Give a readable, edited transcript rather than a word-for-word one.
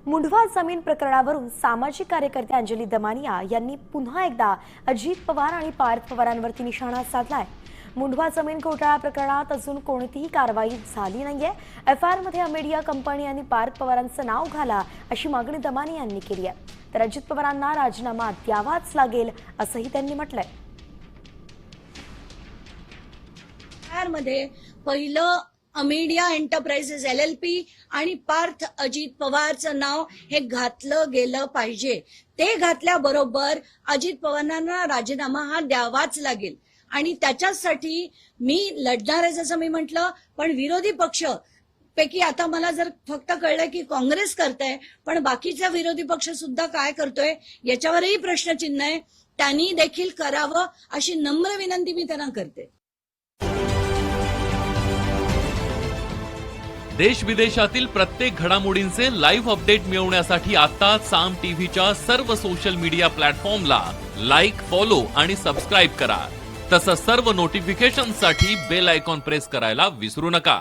मुंढवा जमीन प्रकरणावरून सामाजिक कार्यकर्ते अंजली दमानिया यांनी पुन्हा एकदा अजित पवार आणि पार्थ पवारांवरती निशाणा साधलाय। मुंढवा जमीन घोटाळा प्रकरणात अजून कोणतीही कारवाई झाली नाहीये। एफआयआर मध्ये अमेडिया कंपनी आणि पार्थ पवारांचं नाव घाला अशी मागणी दमानिया यांनी केली आहे। तर अजित पवारांना राजीनामा द्यावाच लागेल असंही त्यांनी म्हटलंय। एफआयआर मध्ये पहिलं अमेडिया एंटरप्राइजेस LLP आणि पार्थ अजित पवारचं नाव हे घातलं गेलं पाहिजे। ते घातल्याबरोबर अजित पवारांना राजीनामा हा द्यावाच लागेल आणि त्याच्यासाठी मी लढणार आहे जसं मी म्हटलं। पण विरोधी पक्ष पैकी आता मला जर फक्त कळलं की काँग्रेस करतंय, पण बाकीचा विरोधी पक्ष सुद्धा काय करतोय याच्यावरही प्रश्नचिन्ह आहे। त्यांनी देखील करावं अशी नम्र विनंती मी त्यांना करते। देश विदेशातील प्रत्येक घडामोडींचे लाईव्ह अपडेट मिळवण्यासाठी आता साम टीव्हीच्या सर्व सोशल मीडिया प्लॅटफॉर्मला लाईक, फॉलो आणि सबस्क्राईब करा। तसंच सर्व नोटिफिकेशनसाठी बेल आयकॉन प्रेस करायला विसरू नका।